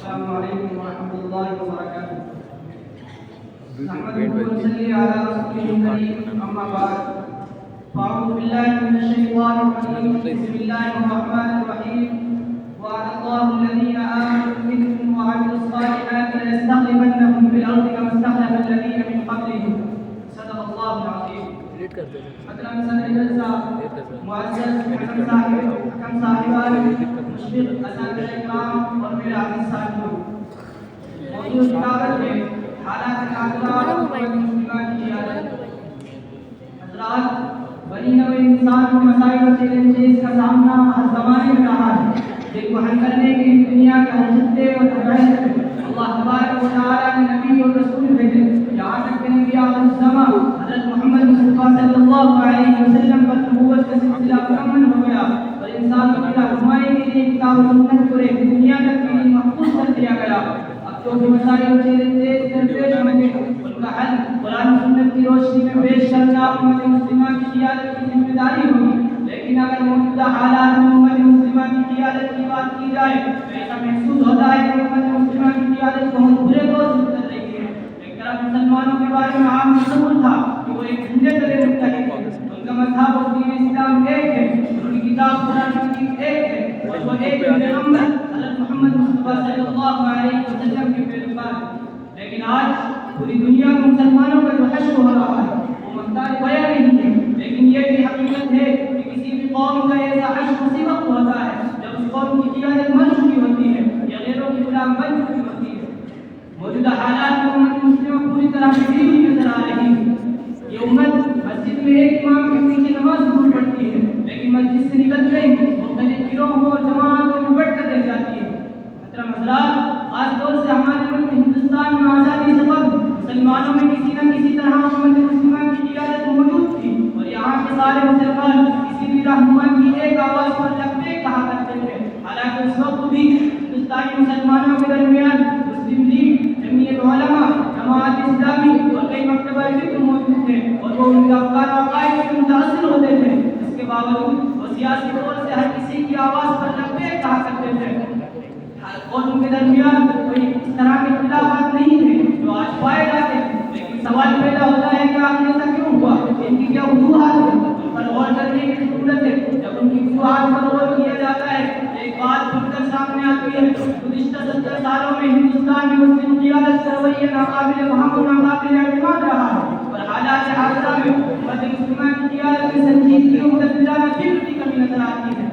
السلام علیکم ورحمۃ اللہ وبرکاتہ. نحمده ونصلي على رسوله الكريم اما بعد. فاعوذ بالله من الشيطان الرجيم. بسم الله الرحمن الرحيم. وعد الله الذين آمنوا منكم وعملوا الصالحات ليستخلفنهم في الأرض كما استخلف الذين من قبلهم. صدق الله العظيم. محترم صدر جلسہ معزز حکم صاحبان مشفق اساتذہ کرام اور میرے عزیز ساتھیوں، موضوع کتابت میں حالات عاقلہ اور مسلمہ کی عادت. حضرات، بنی نوع انسان کو مسائل و چیلنجز کا سامنا ہر زمانے میں رہا ہے، جن کو حل کرنے کے لیے دنیا کے ہر خطے اور قبائل میں اللہ تبارک و تعالیٰ نے نبی اور رسول بھیجے. یہاں تک کہ نبی آخر الزماں حضرت محمد مصطفیٰ صلی اللہ علیہ وسلم پر نبوت کا سلسلہ مکمل ہو گیا اور انسان کو رہنمائی کے لیے کتاب و سنت پورے دنیا تک کے لیے محفوظ کر دیا گیا. اب جو بھی مسائل و چیلنجز درپیش ہوں گے ان کا حل قرآن و سنت کی روشنی میں پیش کرنا امت مسلمہ کی قیادت کی ذمہ داری ہوگی. لیکن اگر موجودہ حالات میں امت مسلمہ کی قیادت کی بات کی جائے تو ایسا محسوس ہوتا ہے کہ امت مسلمہ کی قیادت بہت برے دور سے گزر رہی ہے. ایک طرف مسلمانوں کے بارے میں عام تصور تھا کہ وہ ایک جھنڈے تلے متحد ہیں، ان کا مذہب اور دین اسلام ایک ہے، ان کی کتاب قرآن مجید ایک ہے اور وہ ایک پیغمبر حضرت محمد مصطفیٰ صلی اللہ علیہ وسلم کے پیروکار ہیں. لیکن آج پوری دنیا میں مسلمانوں کا جو حشر ہو رہا ہے وہ مقدار بیان نہیں ہے. لیکن یہ بھی حقیقت ہے کہ کسی بھی قوم کا ایسا حشر اسی وقت ہوتا ہے جب اس قوم کی قیادت بن چکی ہوتی ہے یا غیروں کی غلام بن چکی ہوتی ہے. موجودہ حالات میں امت مسلمہ پوری طرح بگڑی ہوئی نظر آ رہی ہے. یہ امت مسجد میں ایک امام کے پیچھے نماز ضرور پڑھتی ہے، لیکن مسجد سے نکل گئی مختلف گروہوں اور جماعتوں میں بٹ کر رہ جاتی ہے. محترم حضرات، خاص طور سے ہمارے ملک ہندوستان میں آزادی سے قبل مسلمانوں میں کسی نہ کسی طرح امت مسلمہ کی قیادت موجود تھی اور یہاں کے سارے مسلمان کسی بھی رہنما کی ایک آواز پر لبیک کہا کرتے تھے. حالانکہ اس وقت بھی ہندوستانی مسلمانوں کے درمیان مسلم لیگ، جمعیت علماء، جماعت اسلامی اور کئی مکتبہ فکر موجود تھے اور وہ ان کے افکار و عقائد سے متاثر ہوتے تھے. اس کے باوجود وہ سیاسی طور سے ہر کسی کی آواز پر لبیک کہا کرتے تھے اور ان کے درمیان کوئی اس طرح کے اختلافات نہیں تھے جو آج پائے جاتے ہیں. لیکن سوال پیدا ہوتا ہے کہ آخر ایسا کیوں ہوا؟ ان کی کیا وجوہات ہیں؟ ان پر غور کرنے کی ضرورت ہے. جب ان کی وجوہات پر غور کیا جاتا ہے ایک بات کھل کر سامنے آتی ہے. گزشتہ 70 سالوں میں ہندوستان میں مسلم قیادت کا رویہ ناقابل فہم و ناقابل اعتماد رہا ہے اور حالات حاضرہ میں امت مسلمہ کی قیادت میں سنجیدگی و مددگارانہ فکر کی کمی نظر آتی ہے.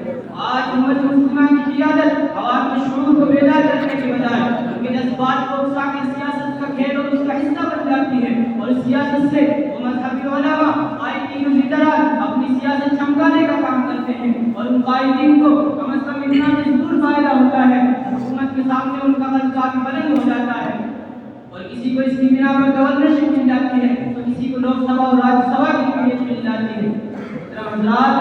آج امت مسلمہ کی قیادت عوام کے شعور کو بیدار کرنے کے بجائے ان کے جذبات کو اکسا کے سیاست کا کھیل اور اس کا حصہ بن جاتی ہے اور اس سیاست سے وہ مذہبی علماء، قائدین و لیڈران اپنی سیاست چمکانے کا کام کرتے ہیں اور ان قائدین کو کم از کم اتنا ضرور فائدہ ہوتا ہے حکومت کے سامنے ان کا قد کافی بلند ہو جاتا ہے اور کسی کو اس کی بنا پر گورنرشپ مل جاتی ہے تو کسی کو لوک سبھا اور راجیہ سبھا کی حیثیت مل جاتی ہے. حضرات،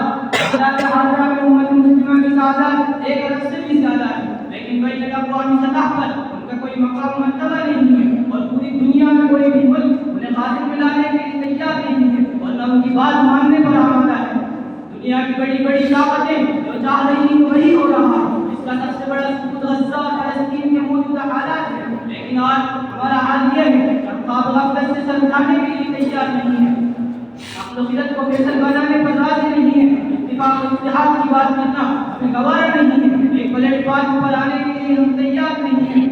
حاضرہ میں امت مسلمہ کی تعداد 1 ارب سے بھی زیادہ ہے، لیکن بین الاقوامی سطح پر ان کا کوئی مقام مرتبہ نہیں ہے اور پوری دنیا میں کوئی بھی ملک انہیں خاطر میں لانے کے لیے تیار نہیں ہے اور نہ ان کی بات ماننے پر آمادہ ہے. دنیا کی بڑی بڑی طاقتیں جو چاہ رہی ہیں وہی ہو رہا ہے. اس کا سب سے بڑا ثبوت غزہ اور فلسطین کے موجودہ حالات ہیں. لیکن آج ہمارا حال یہ ہے کہ ہم خواب غفلت سے سر اٹھانے کے لیے تیار نہیں ہے. اخلاقیات کو بہتر بنانے پر راضی نہیں ہے. اتفاق و اتحاد کی بات کرنا ہمیں گوارا نہیں ہے. ایک پلیٹ فارم پر آنے کے لیے ہم تیار نہیں ہیں.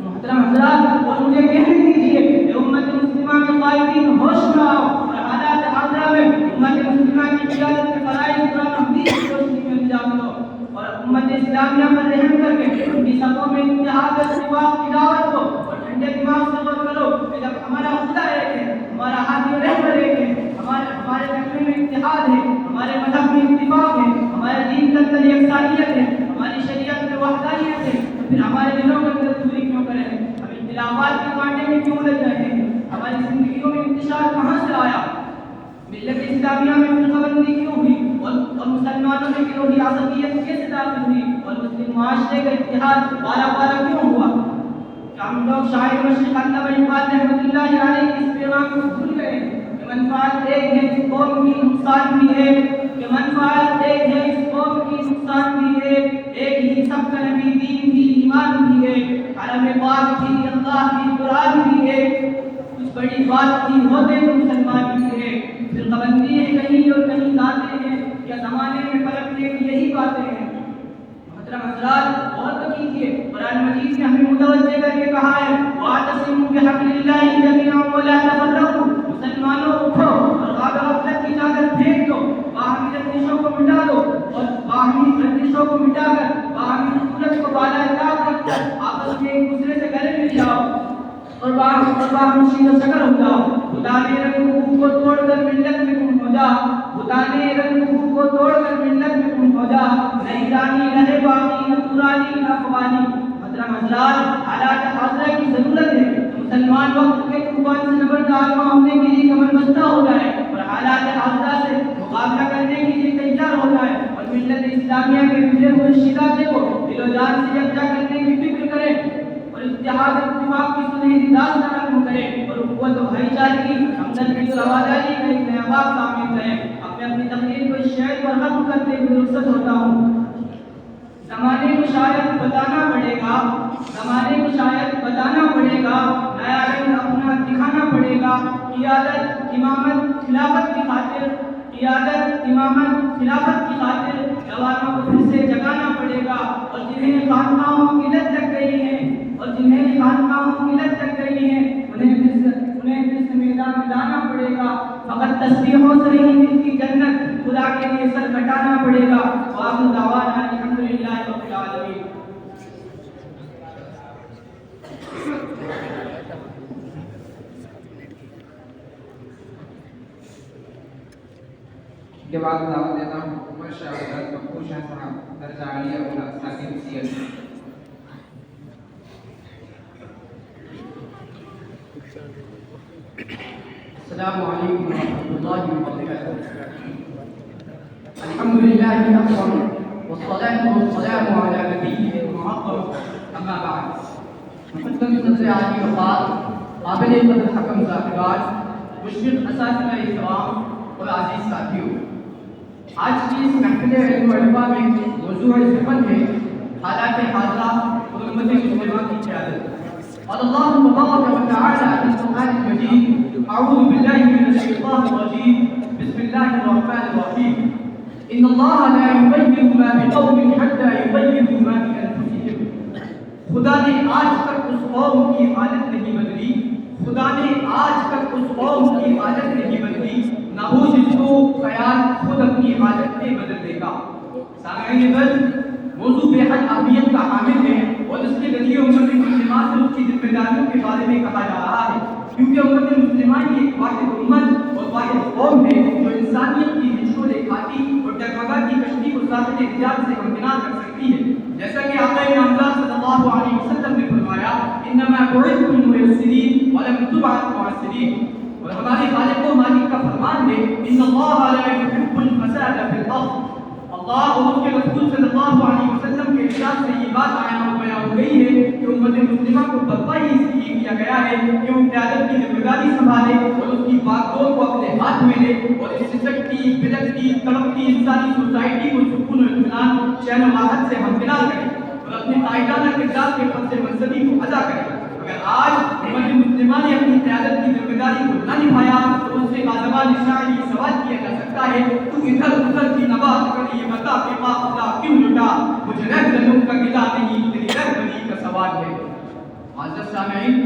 محترم حضرات، اور مجھے کہنے دیجیے کہ امت مسلمہ کے قائدین ہوش میں آؤ اور حالات حاضرہ میں امت مسلمہ کی قیادت کے فرائض قرآن حدیث کی روشنی میں انجام دو اور امت اسلامیہ پر رحم کر کے ان کی صفوں میں اتحاد و اتفاق کی دعوت دو اور ٹھنڈے دماغ سے غور کرو کہ جب ہمارا خدا ایک ہے، ہمارا ہادی و رہبر ایک ہے، ہمارے فکر میں اتحاد ہے، ہمارے مذہب میں اتفاق ہے، ہمارے دین کے اندر یکسانیت ہے، ہماری شریعت میں وحدانیت ہے، تو پھر ہمارے دلوں کے اندر دوری کیوں کریں؟ ہم اختلافات کے کانٹے میں کیوں الجھ رہے ہیں؟ ہماری زندگیوں میں انتشار کہاں سے آیا؟ ملت اسلامیہ میں فرقہ بندی کیوں ہوئی اور مسلمانوں میں گروہی عصبیت کیسے داخل ہوئی اور مسلم معاشرے کا اتحاد بارہ بارہ کیوں ہوا؟ کیا ہم لوگ شاعر مشرق علامہ اقبال رحمۃ اللہ علیہ کے اس پیغام کو بھول گئے کہ منفعت ایک ہے اس قوم کی نقصان بھی ہے، کہ منفعت ایک ہے اس قوم کی نقصان بھی ہے، ایک ہی سب کا نبی دین بھی ایمان بھی ہے. کلام پاک بھی اللہ کی قرآن بھی ہے، کچھ بڑی بات کی ہوتے تو مسلمان بھی ہے، پھر پابندی ہے کہیں اور کہیں لاتے ہیں، یا زمانے میں پلٹنے کی یہی باتیں ہیں۔ محترم حضرات غور تو کیجیے، قرآن مجید نے ہمیں متوجہ کر کے کہا ہے وَاعْتَصِمُوا بِحَبْلِ اللَّهِ جَمِيعًا وَلَا تَفَرَّقُوا، مسلمانوں اٹھو اور غفلت کی چادر پھینک دو، باہمی رنجشوں کو مٹا دو، اور باہمی رنجشوں کو مٹا کر باہمی صورت کو بالا طاق رکھ کر آپس میں ایک دوسرے سے گلے مل جاؤ اور باہم شیر و شکر ہو جاؤ۔ خدا نے رنگ کو توڑ کر ملت میں گم ہو جا، خدا نے رنگ کو توڑ کر ملت میں گم ہو جا، نہ ایرانی رہے باقی نہ پرانی نہ افغانی۔ محترم حضرات حالات حاضرہ کی ضرورت ہے، مسلمان وقت کے طوفان سے خبردار نہ ہونے کے لیے کمر بستہ ہو جائے اور حالات حاضرہ سے مقابلہ کرنے کے لیے تیار ہو جائے اور ملت اسلامیہ کے بھیڑے ہوئے شیرازے کو دل و جان سے یکجا کرنے کی فکر کرے اور اتحاد اتفاق کی سنہری داستان نرم کرے اور قوت و بھائی چارگی ہمدردی اور رواداری کا ایک نیا باب تعمیر کرے۔ اپنی تقریر کو اس شعر پر ختم کرتے ہوئے رخصت ہوتا ہوں۔ زمانے کو شاید بتانا پڑے گا، زمانے کو شاید بتانا پڑے گا، نیا رنگ اپنا دکھانا پڑے گا، قیادت امامت خلافت کی خاطر، قیادت امامت خلافت کی خاطر جوانوں کو پھر سے جگانا پڑے گا، اور جنہیں خانقاہوں کی لت لگ گئی ہے اور جنہیں خانقاہوں کی لت لگ گئی ہے انہیں پھر سے میدان میں لانا پڑے گا۔ فقط تسبیحوں سے نہیں ملتی جنت، خدا کے لیے سر کٹانا پڑے گا۔ وآخر دعوانا الحمدللہ رب العالمین۔ کے بعد دعوت دیتا ہوں عمر شاہ حضرت مقبول شاہ صاحب درجہ عالیہ اولا ساکن سیئر۔ السلام علیکم ورحمۃ اللہ وبرکاتہ۔ الحمد للہ اکبر والصلاة والسلام علی نبیہ المعظم اما بعد۔ مقدم صدر عالی وفات، قابل قدر حکم صاحبان، مشرق اساتذہ اکرام اور عزیز ساتھیوں، آج کی اس محفل علم و عرفہ میں موضوع صفت ہے حالات حاضرہ اور امت مسلمہ کی قیادت۔ قال اللہ تبارک و تعالی فی القرآن المجید اعوذ باللہ من الشیطان الرجیم بسم اللہ الرحمن الرحیم ان اللہ لا یغیر ما بقوم حتی یغیروا ما بانفسہم۔ خدا نے آج تک اس قوم کی حالت نہیں بدلی، خدا نے آج تک اس قوم کی حالت نہیں بدلی، نہ ہو جس کو خیال خود اپنی حالت میں بدل دے گا۔ سامعین بل موضوع بے حد اہمیت کا حامل ہے اور اس کے ذریعے امت مسلمہ سے اس کی ذمہ داریوں کے بارے میں کہا جا رہا ہے، کیونکہ امت مسلمہ کی ایک واحد امت اور واحد قوم ہے جو انسانیت کی نشو کھاتی اور ڈگمگاتی کشتی کو صاحب اختیار سے ہمکنار کر سکتی ہے۔ جیسا کہ آقا نامدار صلی اللہ علیہ وسلم نے فرمایا انما بعثت ميسرين ولم تبعث معسرين، اور ہمارے خالق و مالک کا فرمان ہے ان اللہ لا يحب الفساد في الارض۔ اللہ اور اس کے رسول صلی اللہ علیہ وسلم کے ارشاد سے یہ بات آیا اور بیان ہو گئی ہے کہ امت مسلمہ کو برپا ہی اس لیے کیا گیا ہے کہ وہ قیادت کی ذمہ داری سنبھالے اور اس کی باغ ڈور کو اپنے ہاتھ میں لے اور اس سسکتی بلکتی تڑپتی انسانی سوسائٹی کو سکون و اطمینان چین و راحت سے ہمکنار کرے اور اپنے قائدانہ کردار کے فرض منصبی کو ادا کرے۔ اگر آج امت مسلمہ نے اپنی قیادت کی ذمہ داری کو نہ نبھایا تو اس سے بازوان شاعری سوال کیا جا سکتا ہے تو ادھر ادھر کی نبات کر یہ بتا کہ ماں خدا کیوں لٹا، مجھے رہبروں کا گلا نہیں تیری رہبری کا سوال ہے۔ معزز سامعین،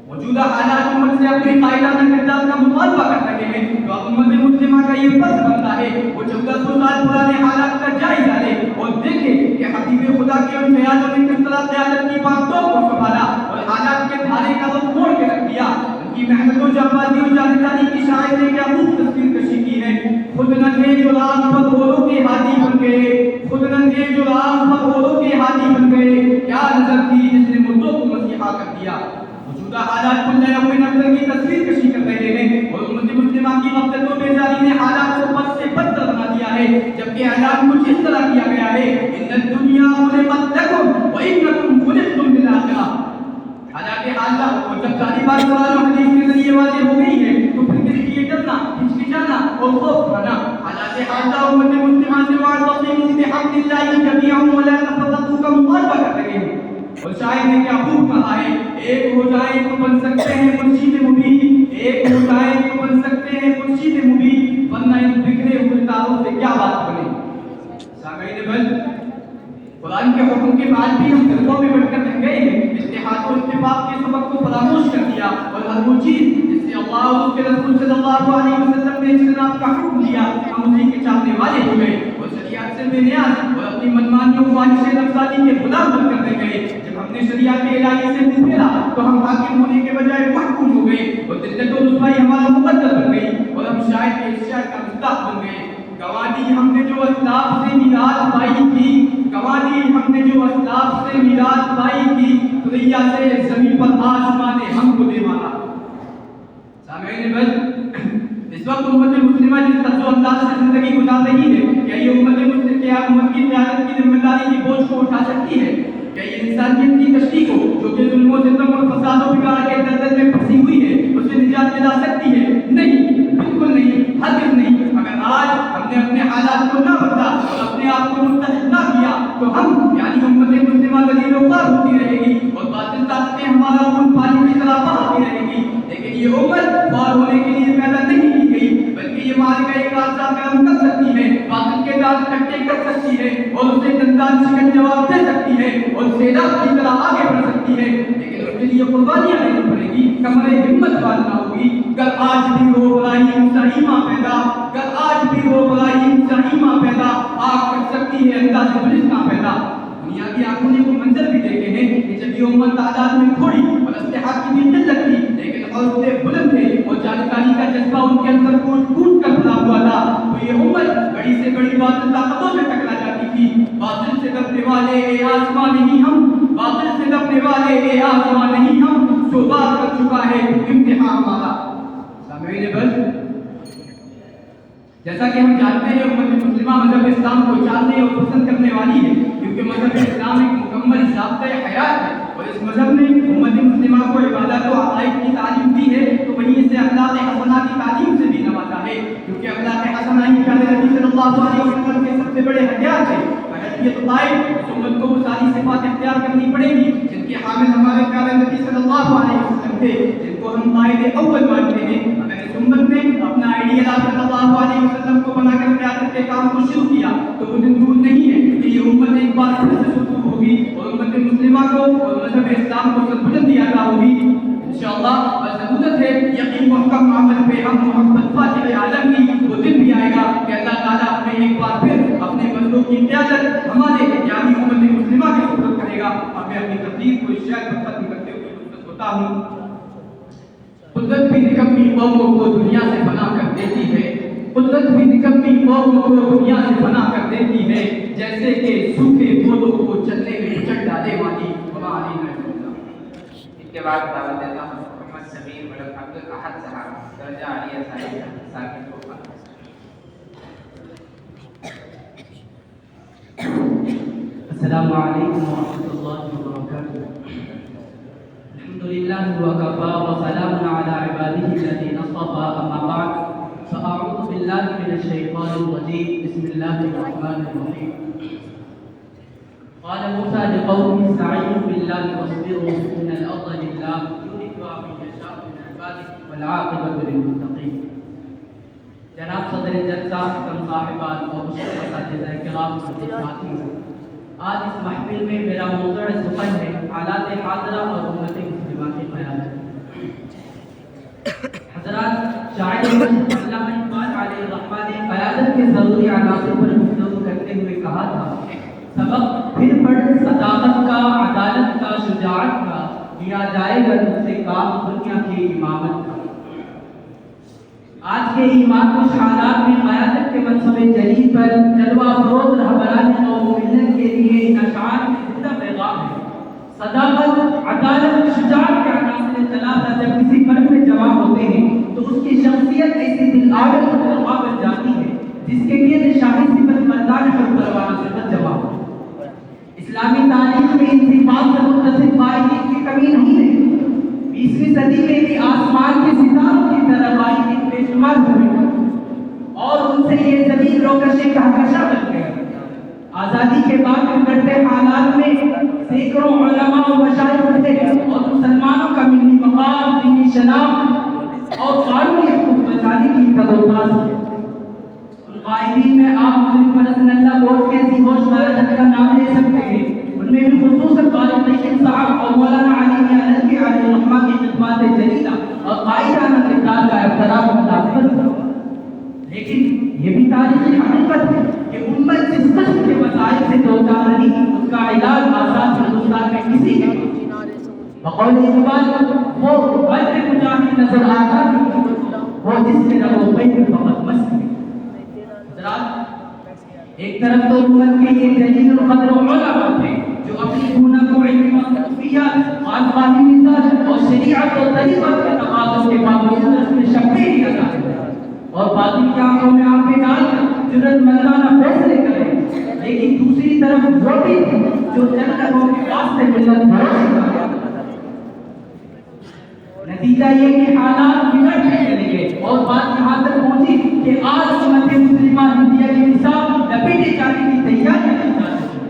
موجودہ حالات امت سے اپنے قائدانہ کردار کا مطالبہ کر رہے ہیں تو اب امت مسلمہ کا یہ فرض بنتا ہے وہ 1400 سال پرانے حالات کا جائزہ لے اور دیکھے کہ حبیب خدا کے ان قیادوں نے کس طرح قیادت کی باتوں کو سنبھالا اور حالات کے دھارے کا رخ موڑ کے رکھ دیا۔ ان کی محنت و جانبازی و جانکاری کی شاعر نے کیا خوب تصویر کشی کی ہے۔ خود ننھے جو راہ پر گھوڑوں کے ہاتھی بن گئے، خود ننھے جو راہ پر گھوڑوں کے ہاتھی بن گئے، کیا نظر تھی جس نے مردوں کو مسیحا کر دیا۔ موجودہ حالات کو نئے ہوئے نظر کی تصویر کشی کر رہے ہیں اور امت مسلمہ کی غفلت و بیزاری نے حالات کو بد سے بدتر بنا دیا ہے، جبکہ اعلان کچھ اس طرح کیا گیا ہے ان الدنیا خلقت لکم وانکم خلقتم للآخرہ۔ حالانکہ حالات اور جب ساری بات قرآن و حدیث کے ذریعے واضح ہو گئی ہے تو پھر کس لیے ڈرنا، ہچکچانا اور خوف کھانا۔ حالانکہ حالات امت مسلمہ سے واعتصموا بحبل اللہ جميعا ولا تفرقوا کا مطالبہ کر رہے ہیں۔ اور شاعر نے کیا خوب کہا ہے، ایک ہو جائے تو بن سکتے ہیں مرشد مبین، ایک ہو جائے تو بن سکتے ہیں مرشد مبین، ورنہ ان بکھرے ہوئے تاروں سے کیا بات بنے۔ سامعین بل قرآن کے حکم کے بعد بھی ہم فرقوں میں بٹ کر رہ گئے ہیں، اتحاد و اتفاق کے سبق کو فراموش کر دیا، اور ہر وہ چیز جس سے اللہ اور اس کے رسول صلی اللہ علیہ وسلم نے اجتناب کا حکم دیا ہم اسی کے چاہنے والے ہو گئے، اور شریعت سے بے نیاز اور اپنی منمانی و خواہش نفسانی کے غلام بن کر رہ گئے۔ جب ہم نے شریعت الہی سے منہ پھیرا تو ہم حاکم ہونے کے بجائے محکوم ہو گئے، اور ذلت و رسوائی ہمارا مقدر بن گئی، اور ہم شاعر کے اشعار کا مصداق بن گئے۔ گوادی ہم نے جو اسلاف سے میراث پائی تھی، گوادی ہم نے جو اسلاف سے میراث پائی تھی، دنیا سے زمین پر آسمان نے ہم کو دے مارا۔ سامعین بس اس وقت امت مسلمہ جس طرز و انداز سے زندگی گزار رہی ہے، کیا یہ امت مسلم کیا امت کی قیادت کی ذمہ داری کی بوجھ کو اٹھا سکتی ہے؟ کیا یہ انسانیت کی کشتی کو جو کہ ظلم و ستم اور فساد و بگاڑ کے دلدل میں پھنسی ہوئی ہے اس سے نجات دلا سکتی ہے؟ نہیں، بالکل نہیں، ہرگز نہیں۔ اگر آج ہم نے اپنے حالات کو نہ بدلا اور اپنے آپ کو متحد نہ کیا تو ہم یعنی امت مسلمہ ذلیل و خوار ہوتی رہے گی اور باطل طاقتیں ہمارا خون پانی کی طرح بہاتی رہے گی۔ لیکن یہ امت خوار ہونے کے لیے پیدا نہیں کی گئی، بلکہ یہ معرکہ ایک راستہ قائم کر سکتی ہے، باطل کے دانت کھٹے کر سکتی ہے اور اسے دندان شکن جواب دے سکتی ہے اور سیلاب کی طرح آگے بڑھ سکتی ہے، لیکن اس کے لیے قربانیاں دینی پڑے گی، کمر ہمت باندھنا ہوگی۔ گر آج بھی ہو ابراہیم سعیمہ پیدا، گر آج بھی ہو ابراہیم سعیمہ پیدا، آگ کر سکتی ہے انداز گلستاں پیدا۔ دنیا کی آنکھوں نے وہ منظر بھی دیکھے ہیں کہ جب یہ امت تعداد میں تھوڑی اور اسلحہ کی بھی قلت تھی، لیکن حوصلے بلند تھے اور جانکاری کا جذبہ ان کے اندر کوٹ کوٹ کر بھرا ہوا تھا، تو یہ امت بڑی سے بڑی باطل طاقتوں سے ٹکرا جاتی تھی۔ باطل سے دبنے والے اے آسمان نہیں ہم، باطل سے دبنے والے اے آسمان نہیں ہم، جو بار کر چکا ہے امتحان ہمارا۔ سامعین بس جیسا کہ ہم جانتے ہیں امت مسلمہ مذہب اسلام کو جاننے اور پسند کرنے والی ہے، کیونکہ مذہب اسلام ایک مکمل ضابطۂ حیات ہے، اور اس مذہب نے امت مسلمہ کو عبادات و عقائد کی تعلیم دی ہے تو وہیں اسے اخلاق حسنہ کی تعلیم سے بھی نوازا ہے، کیونکہ اخلاق حسنہ ہی پیارے نبی صلی اللہ علیہ وسلم کے سب سے بڑے ہتھیار ہیں۔ اگر یہ قائد اس امت کو وہ ساری صفات اختیار کرنی پڑے گی جن کے حامل ہمارے پیارے نبی صلی اللہ علیہ وسلم تھے، جن کو ہم قائد اول مانتے ہیں۔ اگر اس امت نے اپنا آئیڈیل صلی اللہ علیہ وسلم کو بنا کر قیادت کے کام کو شروع کیا تو وہ دن دور نہیں ہے کہ یہ امت ایک بار پھر سے سرخرو ہوگی اور امت مسلمہ کو اور مذہب اسلام کو سربلندی عطا ہوگی انشاءاللہ۔ بس ضرورت ہے یقین محکم عمل پہ ہم محبت فاتح عالم کی، وہ دن بھی آئے گا کہ اللہ تعالیٰ اپنے ایک بار پھر اپنے بندوں کی قیادت ہمارے یعنی امت مسلمہ کے سپرد کرے گا۔ اب میں اپنی تقریر کو اس شعر پر ختم کرتے ہوئے خطبت ہوتا ہوں۔ قدرت بھی نکمی قوموں کو دنیا سے بنا کر دیتی ہے، قدرت بھی نکمی قوموں کو دنیا سے بنا کر دیتی ہے، جیسے کہ سوکھے پودوں کو چلنے میں کچل ڈالے والی وما علینا الا البلاغ۔ اس کے بعد دعوت دیتا ہوں محمد سمیر ملک عبد الاحد صاحب درجہ عالیہ ساکن کو۔ السلام علیکم ورحمۃ اللہ وبرکاتہ۔ الحمد للہ وکفی وسلام علی عبادہ الذین اصطفی، اما بعد فاعوذ باللہ من الشیطان الرجیم، بسم اللہ الرحمن الرحیم۔ قال موسیٰ لقومه استعینوا باللہ واصبروا ان الارض للہ یورثها من یشاء من عباده والعاقبۃ للمتقین۔ جناب صدر جلسہ، محترم صاحبان اور مشرف اساتذہ کرام اور ساتھیوں، آج اس محفل میں میرا موضوع سخن ہے حالات حاضرہ اور امت مسلمہ کی قیادت۔ حضرات، شاعر علامہ اقبال علیہ الرحمہ نے قیادت کے ضروری عناصر پر گفتگو کرتے ہوئے کہا تھا، سبق پھر پڑھ صداقت کا، عدالت کا، شجاعت کا، لیا جائے گا تم سے کام دنیا کی امامت کا۔ آج کے ایمان کش حالات میں قیادت کے منصب جلیل پر جلوہ افروز رہبران قوم و ملت کے لیے ان اشعار میں زندہ پیغام ہے۔ صداقت، عدالت، شجاعت کے عناصر ثلاثہ جب کسی فرد میں جمع ہوتے ہیں تو اس کی شخصیت ایسی دل آگل خطرہ بن جاتی ہے جس کے لیے شاہی صفت مردان حق پروانہ صفت جمع ہو۔ اسلامی تاریخ میں ان صفات سے متصف قائدین کی کمی نہیں ہے۔ 20ویں صدی میں بھی آسمان کے ستاروں کی طرح قائدین بے شمار ہوئے اور ان سے یہ زمین روکشے کہکشاں بن گئے۔ آزادی کے بعد ابھرتے حالات میں سینکڑوں علماء و جلیلہ اور قائدانہ کردار کا احترام و مدافعت کرو. لیکن یہ بھی تاریخی حقیقت ہے کہ امت جس قسم کے مسائل سے دوچار رہی اس کا علاج آزاد ہندوستان میں کسی کے بقول اقبال وہ بدر مجاہد نظر آتا وہ جس سے نہ وہ بین فقط مست ہے. حضرات ایک طرف تو امت کے یہ جلیل القدر علماء تھے جو اپنی گونہ کو علم مصروفیات خانقاہی مزاج اور شریعت و طریقت کے تقاضوں کے باوجود اس میں شبیہ نہیں لگا اور باقی کی آنکھوں میں آنکھیں ڈال کر جرت مندانہ فیصلے کریں. لیکن دوسری طرف وہ بھی تھی جو جنتوں کے واسطے ملت بھروسے کرا. نتیجہ یہ کہ حالات بگڑتے چلے گئے اور بات یہاں تک پہنچی کہ آج امت مسلمہ ہندیہ کی نصاب لپیٹے جانے کی تیاری کی جا رہی ہے.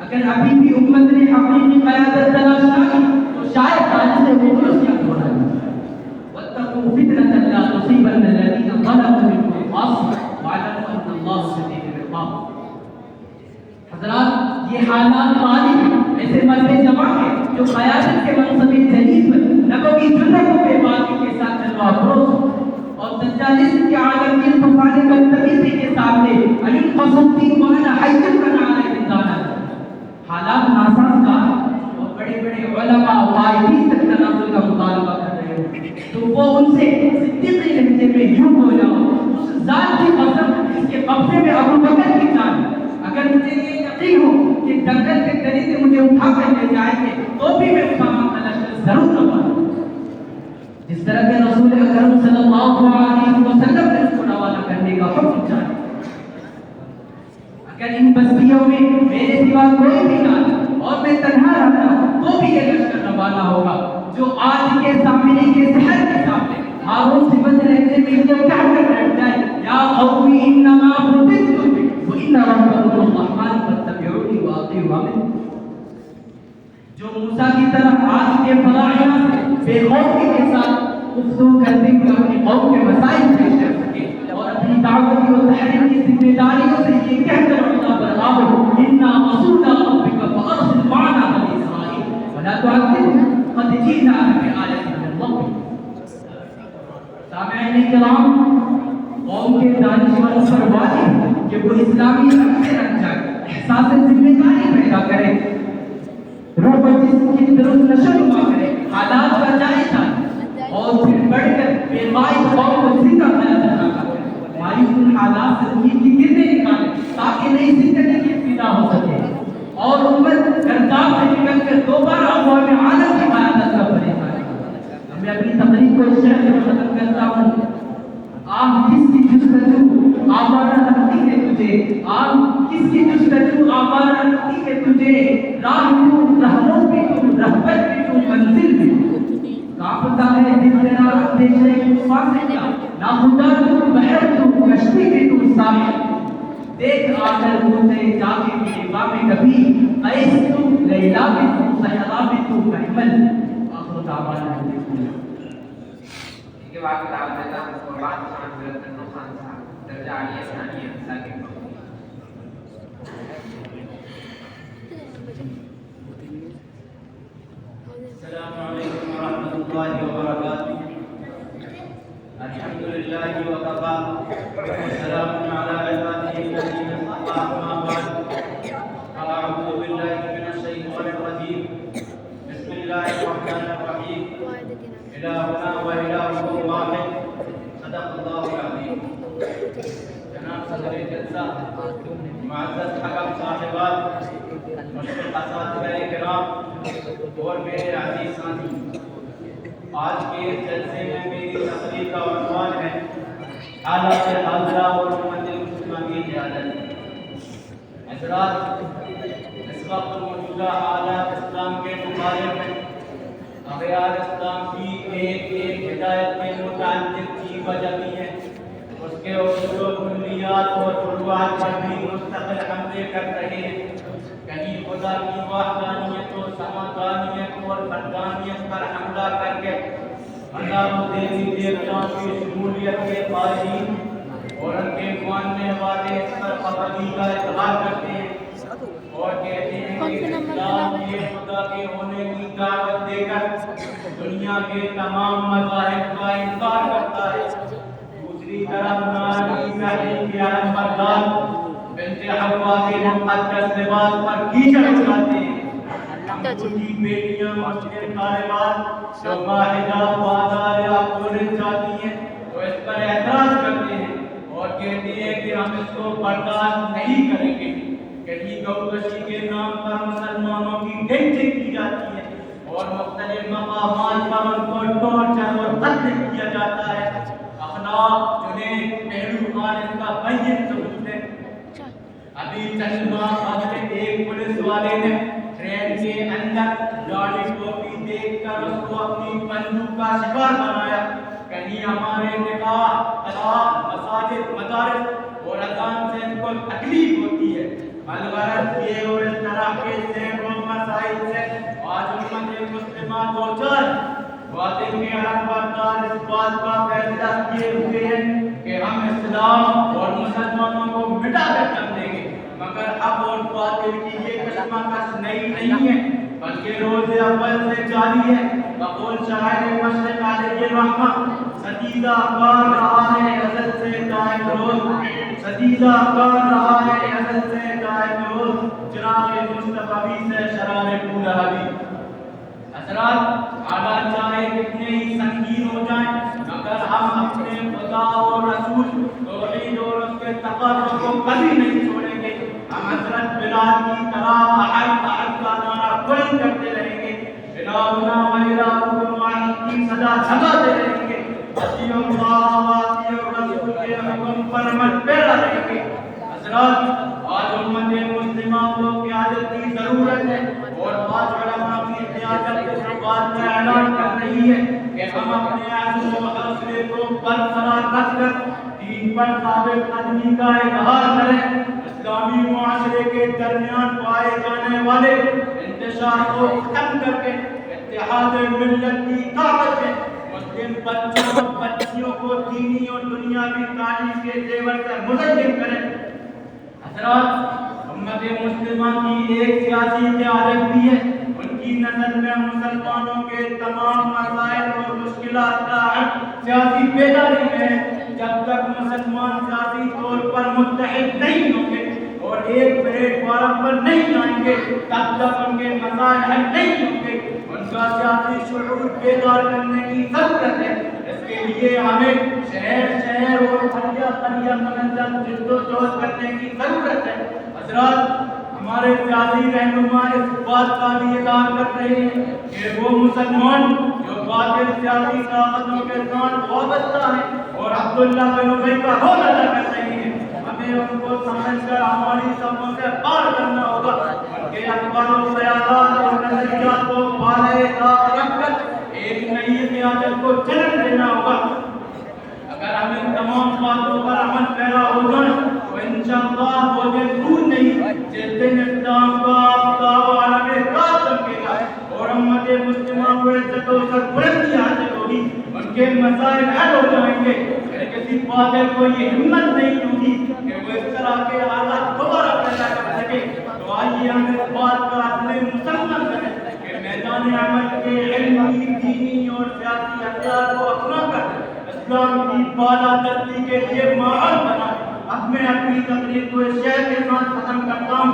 اگر ابھی بھی امت نے حقیقی قیادت تلاش نہ کی تو شاید آج سے وہ درست ہو رہا ہے. واتقوا فتنة لا تصيبن الذين ظلموا منكم خاصة واعلموا ان الله شديد العقاب. حضرات یہ حالات مالک ایسے مرد جمع ہے جو قیادت کے منصب جلیل پر نبوی جرأت کے باقی کے ساتھ جلوہ افروز اور دجالیزم کے عالمگیر طوفان بدتمیزی کے سامنے علی القصدین وانا حیّ من علی زندان. حالات ناسازگار اور بڑے بڑے علماء و قائدین تک تنازل کا مطالبہ کر رہے ہو تو وہ ان سے صدیقی لہجے میں یوں بولا اس ذات کی قسم جس کے قبضے میں ابو بکر کی جان ہے. اگر مجھے یہ یقین ہو کہ جنگل کے قریب مجھے اٹھا کر لے جائیں گے تو بھی میں اسامہ کا لشکر ضرور روانہ جس طرح کے رسول اکرم صلی اللہ علیہ وسلم نے اس کو روانہ کرنے کا حکم جاری. اگر ان بستیوں میں میرے سوا کوئی بھی نہ اور میں تنہا رہتا تو بھی یہ لشکر روانہ ہوگا جو آج کے سامنے کے شہر کے سامنے ہارون سے بند رہتے میں یہ کہہ کر بیٹھ جائے یا قومی انما فتنتم وان ربکم الرحمن فاتبعونی واطیعوا امری. جو موسیٰ کی طرح آج کے فلاحیہ سے بے خوفی کے ساتھ گفتگو کرتے ہوئے اپنی قوم کے مسائل پیش کر سکے اور اپنی دعوت و تحریر کی ذمہ داریوں سے یہ کہہ کر اپنا برآو انا رسول ربک فارسل معنا بنی اسرائیل ولا تعذبهم قد جئناک بآیۃ من ربک. سامعین کرام قوم کے دانشوروں پر واجب کہ وہ اسلامی رنگ سے رنگ جائے احساس ذمہ داری پیدا کرے روح و جسم کی درست نشو نما کرے حالات کا جائزہ اور پھر بڑھ کر بے باعث قوم کو زندہ کرنا کرے مایوس ان حالات سے امید کی کرنیں نکالے تاکہ نئی زندگی کی ابتدا ہو سکے اور امت گرداب سے نکل کر دوبارہ اقوام عالم کی قیادت کا فریضہ ہے. میں اپنی تقریر کو اس شہر میں ختم کرتا ہوں. آپ کس کی جستجو آوارہ رکھتی ہے تجھے آپ کس کی جستجو آوارہ رکھتی ہے تجھے راہ تو رہنو بھی تو رہبر بھی تو منزل بھی کانپتا ہے دل تیرا اندیشے کی فاصلے کا ناخدا تو بحر تو کشتی بھی تو ساحل دیکھ آ کر مجھے جا کے میرے بام کبھی ایس تو لیلا بھی تو صحرا بھی تو محمل. آخر دعوانا کے بعد دعوت دیتا ہوں قربان خان حضرت انور خان صاحب درجہ عالیہ ثانیہ ثاقب. السلام علیکم ورحمۃ اللہ وبرکاتہ. الحمد للہ وکفی والسلام علی عبادہ الذین اصطفی اما بعد فاعوذ باللہ من الشیطان الرجیم بسم اللہ الرحمن الرحیم الہنا و الہکم واحد صدق اللہ العظیم. جناب صدر جلسہ معزز حکم صاحبات مشرق اساتذہ کرام اور میرے عزیز ساتھی آج کے جلسے میں میری تقریر کا عنوان ہے حالات حاضرہ اور امت مسلمہ کی قیادت. حضرات اس وقت موجودہ حالات اسلام کے مخالف ہیں. اغیار اسلام کی ایک ہدایت میں متعدد چیز وجبی ہے اس کے اصول و کلیات اور فروعات پر بھی مستقل حملے کر رہے ہیں. کہیں خدا کی وحدانیت و سمادانیت اور فردانیت پر حملہ کر کے اللہ و دیوی دیوتاؤں کی شمولیت کے قائلین اور ان کے ماننے والے اس پر پابندی کا اظہار کرتے ہیں اور کہتے ہیں کہ اسلام یہ خدا طریقہ کے ہونے کی دعوت دے کر دنیا کے تمام مذاہب کا انکار کرتا ہے. دوسری طرف ناری مہدی کے علم بردار بنت حوا کے مقدس لباس پر کیچڑ اڑاتے ہیں. انگوٹھی بیٹیاں مسلم طالبات جو باحجاب بازار یا کالج جاتی ہیں تو اس پر اعتراض کرتے ہیں اور کہتے ہیں کہ ہم اس کو برداشت نہیں کریں گے. کہیں گوکشی کے نام پر مسلمانوں کی لنچنگ کی جاتی ہے اور مختلف مقامات پر ان کو ٹارچر اور قتل کیا جاتا ہے. اخلاق جنید پہلو خان اس کا بین ثبوت ہے. ابھی چند ماہ قبل ایک پولیس والے نے ٹرین کے اندر لالی ٹوپی دیکھ کر اس کو اپنی بندوق کا شکار بنایا. کہیں ہمارے نکاح طلاق مساجد مدارس اور اذان سے ان کو تکلیف ہوتی ہے. الغرض یہ اور اس طرح کے سینکڑوں مسائل سے آج امت مسلمہ دو چار باطن کے علم بردار اس بات کا فیصلہ کیے ہوئے ہیں کہ ہم اسلام اور مسلمانوں کو مٹا کر کر دیں گے. مگر حق اور باطل کی یہ کشمکش نئی نہیں ہے بلکہ روز اول سے جاری ہے. بقول شاعر مشرق علیہ الرحمہ ستیزہ کار رہا ہے ازل سے دائم روز. ستیزہ کار رہا ہے ازل سے دائم روز. چراغ مصطفی سے شرار بولہبی. حضرات حالات چاہے کتنے ہی سنگین ہو جائیں مگر ہم اپنے خدا اور رسول توحید اور اس کے تقرر کو کبھی نہیں چھوڑیں گے. ہم حضرت بلال کی طرح احد احد کا نعرہ بلند کرتے رہیں گے. بلالنا و الہکم واحد کی صدا جھگاتے رہیں گے. اطیعوا اللہ و اطیعوا الرسول کے حکم پر عمل پیرا رہیں گے. حضرات آج امت مسلمہ کو قیادت کی ضرورت ہے اور آج علماء کی قیادت اس بات کا اعلان کر رہی ہے کہ ہم اپنے عزم و حوصلے کو برقرار رکھ کر دین پر ثابت قدمی کا اظہار کریں. اسلامی معاشرے کے درمیان پائے جانے والے انتشار کو ختم کر کے اتحاد ملت کی طاقت میں مسلم بچوں اور بچیوں کو دینی اور دنیاوی تعلیم کے زیور سے مزین کریں. حضرات امت مسلمہ کی ایک سیاسی قیادت بھی ہے. ان کی نظر میں مسلمانوں کے تمام مسائل اور مشکلات کا حل سیاسی بیداری میں ہے. جب تک مسلمان سیاسی طور پر متحد نہیں ہوں گے اور ایک پلیٹ فارم پر نہیں آئیں گے تب تک ان کے مسائل حل نہیں ہوں گے. ان کا سیاسی شعور بیدار کرنے کی ضرورت ہے. اس کے لیے ہمیں شہر شہر اور قریہ قریہ منظم جد و جہد کرنے کی ضرورت ہے. حضرات ہمارے سیاسی رہنما اس بات کا بھی اظہار کر رہے ہیں کہ وہ مسلمان جو باطل سیاسی طاقتوں کے ساتھ وابستہ ہیں اور عبداللہ بن ابی کا رول ادا کر رہے ہیں. ہمیں ان کو سمجھ کر ہماری صفوں سے پار کرنا ہوگا. ان کے افکار و خیالات اور نظریات کو بالائے طاق رکھ کر ایک نئی قیادت کو جنم دینا ہوگا. اگر ہم ان تمام باتوں پر عمل پیرا ہو جائیں تو انشاءاللہ وہ دن دور نہیں جس دن اسلام کا آفتاب عالم راز چمکے گا اور امت مسلمہ کو عزت و سربلندی حاصل ہوگی. ان کے مسائل حل ہو جائیں گے. پھر کسی باطل کو یہ ہمت نہیں ہوگی کہ وہ اس طرح کے حالات دوبارہ پیدا کر سکے. تو آئیے ہم اس بات کا عزم مسلم کریں کہ میدان عمل کے علمی دینی اور سیاسی ہتھیار کو اپنا کر اسلام کی بالادستی کے لیے ماحول بنائیں. اب میں اپنی تقریر کو اس شعر کے ساتھ ختم کرتا ہوں.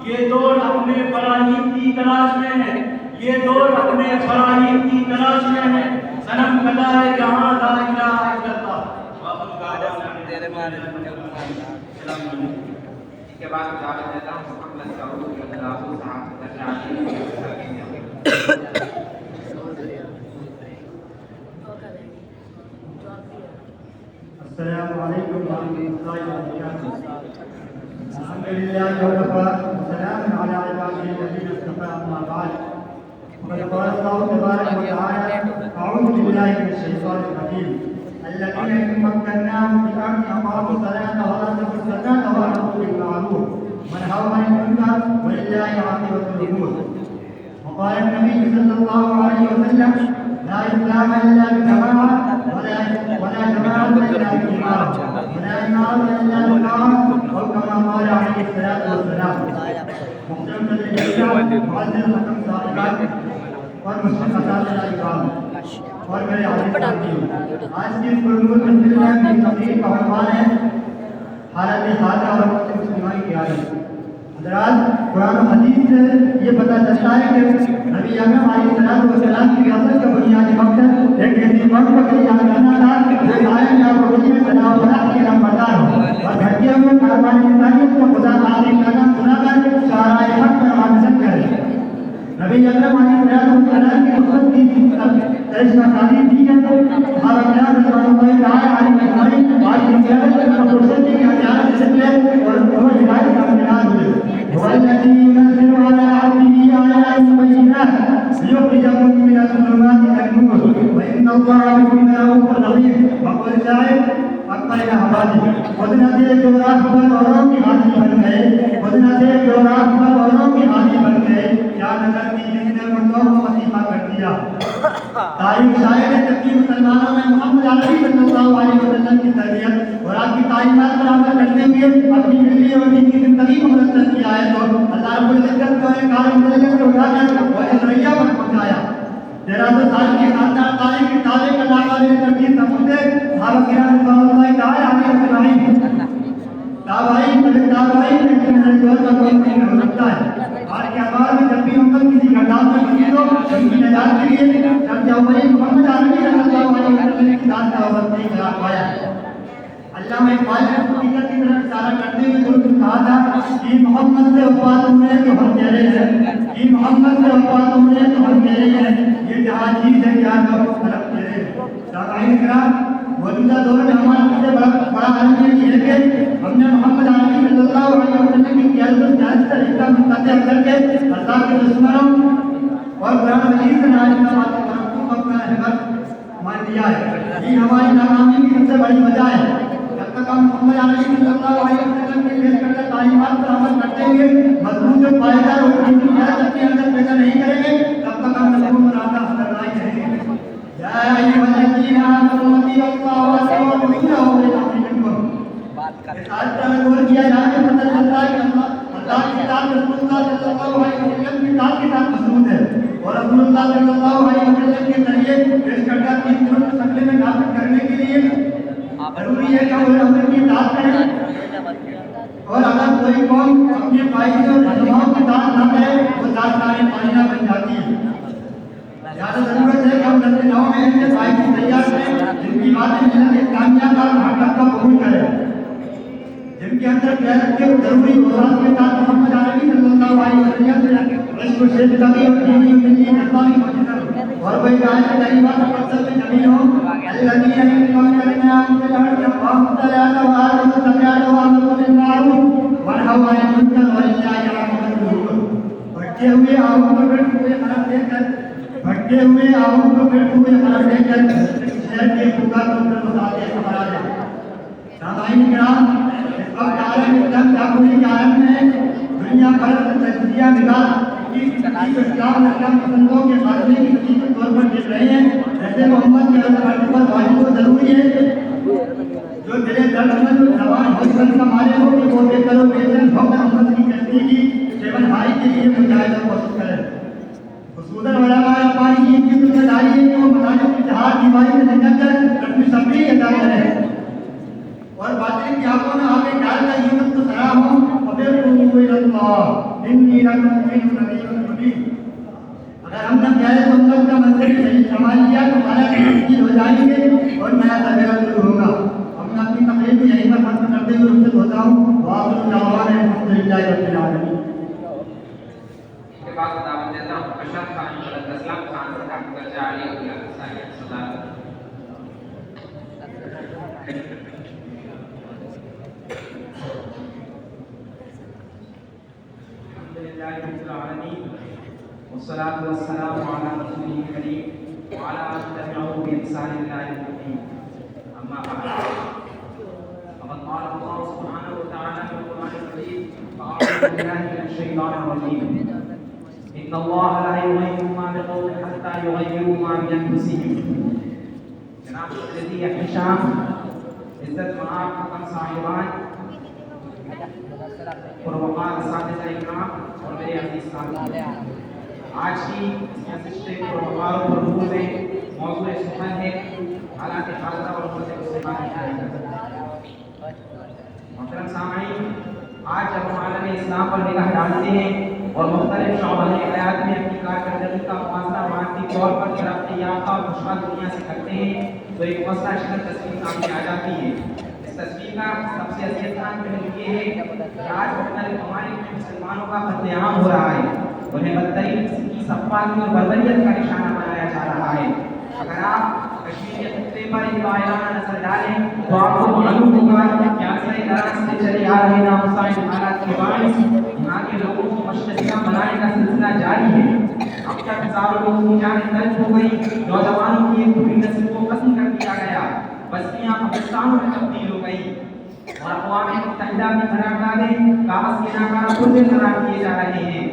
یہ دور اپنے براہیم کی تلاش میں ہے. یہ دور اپنے براہیم کی تلاش میں ہے. صنم کھڑا ہے جہاں لا الہ الا اللہ. اس کے بعد اجازت دیتا ہوں محمد سعود رضی اللہ عنہ. السلام علیکم ورحمۃ اللہ وبرکاتہ. الحمد للہ وکفى وسلام علی عباده الذین اصطفى اما بعد. فقد قال الله تبارك وتعالى اعوذ بالله من الشیطان الرجیم الذین ان مکناهم في الارض اقاموا الصلاة وآتوا الزکاة وامروا بالمعروف ونهوا عن المنکر ولله عاقبة الامور. وقال النبي صلى الله عليه وسلم لا اسلام الا بجماعة ولا جماعة الا بإمام ولا إمام الا بطاعة او كما قال عليه الصلاة والسلام. محترم صدر جلسہ معزز حکم صاحب حضرات اور مسلم اساتذہ اکرام اور میرے عزیز ساتھیو، آج کی اس پرنور مجلس میں میری تقریر کا عنوان ہے حالت حاضرہ اور مسلمان کی حالت۔ حضرات، قرآن و حدیث سے یہ پتہ چلتا ہے کہ نبی اکرم علیہ السلام کی وراثت کا بنیادی مقصد ایک ایسی قوم کو تیار کرنا تھا جو قائم یا عروج میں صلاح و فلاح کی نمبردار ہو اور بھٹکے ہوئے کاروان انسانیت کو خدا تعالی کا نام سنا کر شعراء حق پر آمدن کرے۔ نبی اکرم علیہ السلام کی خدمت کی تجزیہ تعلیم دی ہے صحابہ کرام رضوان اللہ تعالی علیہم اجمعین آج کی قیادت میں خصوصیت کی ہتھیار سے نکلے اور وہ ہدایت کا مینار ہوئے۔ هو الذي ينزل على عبده آيات بينات ليخرجكم من الظلمات إلى النور وإن الله بكم لرؤوف رحيم۔ وقل شاعر اکبر آبادی خود نہ دے جو راہ پر اوروں کی حاضری بن گئے، خود نہ دے جو راہ پر اوروں کی حاضری بن گئے، کیا نظر کی جس نے مردوں کو وظیفہ کر دیا۔ تاریخ شاعر ہے جبکہ مسلمانوں میں محمد عربی صلی اللہ علیہ وسلم کی تربیت اور آپ کی تعلیمات پر عمل کرتے ہوئے اپنی ملی اور دین کی زندگی کو مرتب کیا ہے تو اللہ رب العزت کو ایک کار مدلل سے اٹھا کر وہ اس ریا پر پہنچایا۔ 1300 سال کی خاندان تاریخ کی تازے کا ناقابل تردید ثبوت ہے صحابہ کرام رضوان اللہ تعالی علیہم اجمعین۔ تابعین لیکن میرے دور کا کوئی نہیں ہو سکتا ہے۔ آج کے اخبار میں جب بھی امت کسی گرداب میں پھنسی ہو ان کی نجات کے لیے چند اولین محمد عربی صلی اللہ علیہ وسلم کی ذات کا وقت نہیں خلاف پایا۔ علامہ اقبال نے حقیقت کی طرف اشارہ کرتے ہوئے ضرور کہا تھا کہ محمد سے وفات ہوئے تو ہم تیرے ہیں، کہ محمد سے وفات ہوئے تو ہم تیرے ہیں، یہ جہاں چیز ہے کیا جو طرف تیرے ہیں۔ سامعین کرام، موجودہ دور میں ہمارا سب سے بڑا عالم یہ ہے کہ ہم نے محمد عربی صلی اللہ علیہ وسلم کی قیادت و سیاست کا رشتہ منقطع کر کے اللہ کے دشمنوں اور قرآن مجید سے ناآشنا باتوں کو اپنا ہدف مان لیا ہے۔ یہ ہماری ناکامی کی سب سے بڑی وجہ ہے۔ جب تک ہم محمد عربی صلی اللہ علیہ وسلم کے پیش کردہ تعلیمات پر عمل کرتے ہوئے مضبوط و پائیدار اور دینی قیادت اپنے اندر پیدا نہیں کریں گے تب تک ہم مضمون منافع حاصل نہیں کریں گے۔ یا ایھا الذین آمنوا اطیعوا اللہ ورسولہ وَأُولِي الْأَمْرِ مِنکم۔ اس آیت پر ہمیں غور کیا جائے تو پتہ چلتا ہے کہ اللہ کی کتاب رسول اللہ صلی اللہ علیہ وسلم کی کتاب کے ساتھ مضبوط ہے اور رسول اللہ صلی اللہ علیہ وسلم کے ذریعے پیش کردہ تین ضرورت شکل میں نافذ کرنے کے لیے ضروری ہے کہ وہ امر کی اطاعت کریں اور اگر کوئی قوم اپنے فائدے اور رہنماؤں کی اطاعت نہ کرے وہ ذات کاری پائینہ بن جاتی ہے۔ زیادہ ضرورت ہے کہ ہم نسل نو میں ایسے فائدے تیار کریں جن کی باتیں ملت اسلامیہ کا حقیقت کا قبول کرے، جن کے اندر قیادت کے ضروری اوصاف کے ساتھ محمد عربی صلی اللہ علیہ وسلم سے عشق و شیفتگی اور دینی و ملی اقبالی موجود اور کوئی جائے سے تعلیمات و مقصد میں جمیل ہو الذین یؤمنون بما انزل الیک وأقیموا الصلاۃ وآتوا بالمعروف ونہوا عن المنکر وللہ عاقبۃ الامور۔ بھٹکے ہوئے آہوں کو پھر ہوئے قلم دے کر شہر کے پکار کو بتاتے ہمارا جائے۔ سامعین کرام، اس وقت عالم اسلام تعبری کے عالم میں دنیا بھر سے تجزیہ نگار کی اسلام پسندوں کے خاتمے کی سچی کے طور پر دیکھ رہے ہیں۔ ایسے محمد کے رد پر واجب و ضروری ہے جو دل درد مند زبان حوصل کا مالک ہو کہ وہ بے کرو بے چن ہو کر امت کی کشتی کی سیون بھائی کے لیے مجاہدہ کوشش کرے۔ خصوصاً علماء ربانی کی ذمہ داری ہے کہ وہ مساجد کی چہار دیواری سے نکل کر اپنی صبری ادا کرے اور باطل کی آنکھوں میں آگے ڈال کر یہ مت سرا ہوں فَبِرُّوا إِلَى اللَّهِ إِنِّي لَكُمْ مِنْهُ نَذِيرٌ مُبِينٌ۔ اگر ہم نے قیادت امت کا منظر صحیح سنبھال لیا تو حالات تبدیل ہو جائیں گے اور نیا تغیر شروع ہوگا۔ ہم نے اپنی تقریر کو یہیں پر ختم کرتے ہوئے رخصت ہوتا ہوں۔ وآخر دعوانا الحمد للہ رب العالمین۔ اس کے بعد دعوت دیتا ہوں اشرف خان اسلام خان سے ڈاکٹر جعلی والصلاة والسلام على رسوله الكريم وعلى آله تبعه بإحسان إلى يوم الدين، أما بعد، فقد قال الله سبحانه وتعالى في القرآن الكريم: أعوذ بالله من الشيطان الرجيم، إن الله لا يغير ما بقوم حتى يغيروا ما بأنفسهم۔ جناب سیدی احتشام، عزت مآب حکم صاحبان، پروقار اساتذہ اکرام اور میرے عزیز ساتھی، آج کی نشست پروگرام پر میں موضوع سخن ہے حالات خالصہ اور امت مسلمہ کی حالت۔ محترم سامعین، آج جب ہم عالم اسلام پر نگاہ ڈالتے ہیں اور مختلف شعبۂ حیات میں اپنی کارکردگی کا موازنہ مادی طور پر ترقی یافتہ اور خوشحال دنیا سے کرتے ہیں تو ایک مسئلہ شکل تصویر سامنے آ جاتی ہے۔ اس تصویر کا سب سے اذیتناک پہلو یہ ہے کہ آج مختلف ممالک میں مسلمانوں کا قتل عام ہو رہا ہے، انہیں بدترین قسم کی سفاکی اور بربریت کا نشانہ بنایا جا رہا ہے۔ اگر آپ کشمیر کے خطے پر ایک وائرانہ نظر ڈالیں تو آپ کو معلوم ہوگا کہ اکثر دراز سے چلے آ رہے نامساعد حالات کے باعث یہاں کے لوگوں کو مشرقیاں بنانے کا سلسلہ جاری ہے۔ اب تک ہزاروں لوگوں کی جانیں درج ہو گئی، نوجوانوں کی ایک پوری نسل کو قتل کر دیا گیا، بستیاں قبرستانوں میں تبدیل ہو گئی اور اقوام متحدہ کی قراردادیں کاغذ کے ناکارہ پرزے قرار دیے جا رہے ہیں۔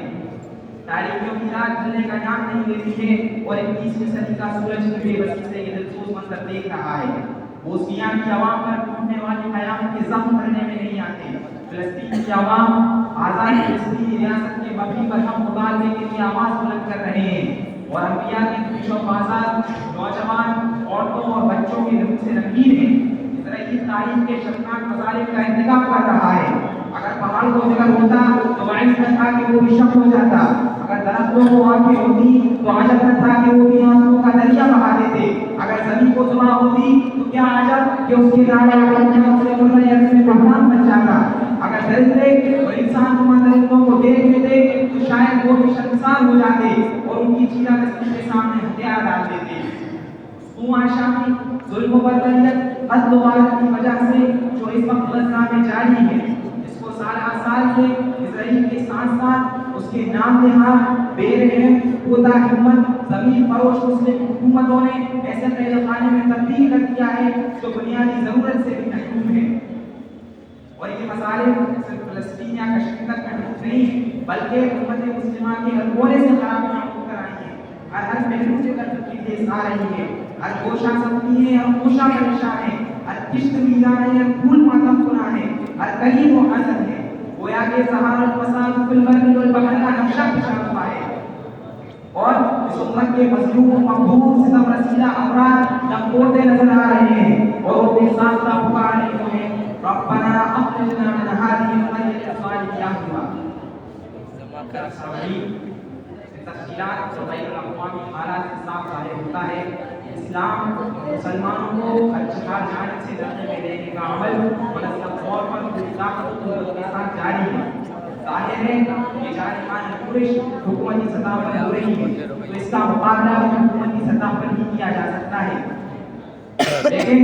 تاریخیوں کی رات ڈھلنے کا نام نہیں لیتی ہے اور 21ویں صدی کا سورج کی بے بسی سے یہ دلسوز منظر دیکھ رہا ہے۔ بوسنیا کی عوام پر ٹوٹنے والی قیامت کے زخم بھرنے میں نہیں آتے۔ فلسطین کی عوام آزاد فلسطینی ریاست کے مبنی پر ہم مطالبے کے لیے آواز بلند کر رہے ہیں اور انبیاء کے پیشو بازار نوجوان عورتوں اور بچوں کے لہو سے رنگین ہیں۔ اسرائیل تاریخ کے شرمناک مظالم کا انتقام کر رہا ہے۔ اگر پہاڑ کو جگہ ہوتا تو عجب نہ تھا کہ وہ بھی شک ہو جاتا، اگر درختوں کو آنکھیں ہوتی تو عجب نہ تھا کہ وہ بھی آنسوؤں کا دریا بہا دیتے، اگر زمین کو زباں ہوتی تو کیا عجب کہ اس کے دانے میں بحران بن جاتا، اگر درندے اور انسان نما درندوں کو دیکھ لیتے تو شاید وہ بھی شرمسار ہو جاتے اور ان کی چیرہ دستی کے سامنے ہتھیار ڈال دیتے۔ عائشہ کی ظلم و بربریت قتل و غارت کی وجہ سے جو اس وقت غزہ میں جاری ہے، اس کو سال ہر سال سے اسرائیل کے ساتھ ساتھ اس کے نام نہاد بے رحم کوتاہ ہمت زمین فروش مسلم حکومتوں نے ایسے قید خانے میں تبدیل کر دیا ہے جو بنیادی ضرورت سے بھی محروم ہے۔ اور یہ مسائل صرف فلسطین یا کشمیر تک محدود نہیں بلکہ امت مسلمہ کے ہر کونے سے خرابیاں ہو کر آئی ہیں، ہر پہلو سے تکلیف آ رہی ہے، ہر گوشہ سختی ہے، ہر گوشہ پریشان ہے، ہر کشت میزان ہے، ہر پھول ماتم کناں ہے، ہر کلیم و حسن ہے۔ گویا کہ سہار الفساد فی البر والبحر کا نقشہ کشا ہوا ہے اور اس امت کے مظلوم مقبول ستم رسیدہ افراد لمبوتے نظر آ رہے ہیں اور وہ بے ساختہ پکار رہے ہیں ربنا اخرجنا من هذه القرية الظالمة اهلها۔ تفصیلات اور بین الاقوامی حالات کے ساتھ ظاہر ہوتا ہے اسلام مسلمانوں کو ہر جانب سے دھکے میں دینے کا عمل منظم طور پر پوری طاقت و قوت کے ساتھ جاری ہے۔ ظاہر ہے کہ جارحانہ کورش حکومتی سطح پر ہو رہی ہے تو اس کا مقابلہ حکومتی سطح پر ہی کیا جا سکتا ہے، لیکن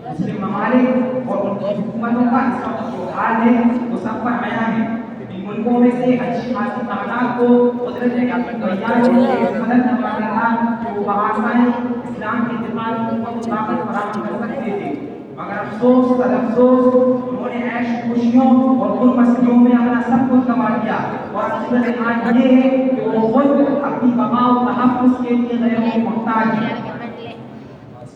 مسلم ممالک اور ان کی حکومتوں کا اس وقت جو حال ہے وہ سب پر عیاں ہے۔ ان ملکوں میں سے اچھی خاصی تعداد کو قدرت نے اپنی تیاری سے مدد نوازا تھا کہ وہ بآسانی اسلام کی دفاعی حکومت و طاقت فراہم کر سکتے تھے، مگر افسوس پر افسوس انہوں نے عیش خوشیوں اور خود مسیحوں میں اپنا سب کچھ گنوا دیا اور صورتحال یہ ہے کہ وہ خود اپنی بقا و تحفظ کے لیے غیروں کو محتاج ہیں۔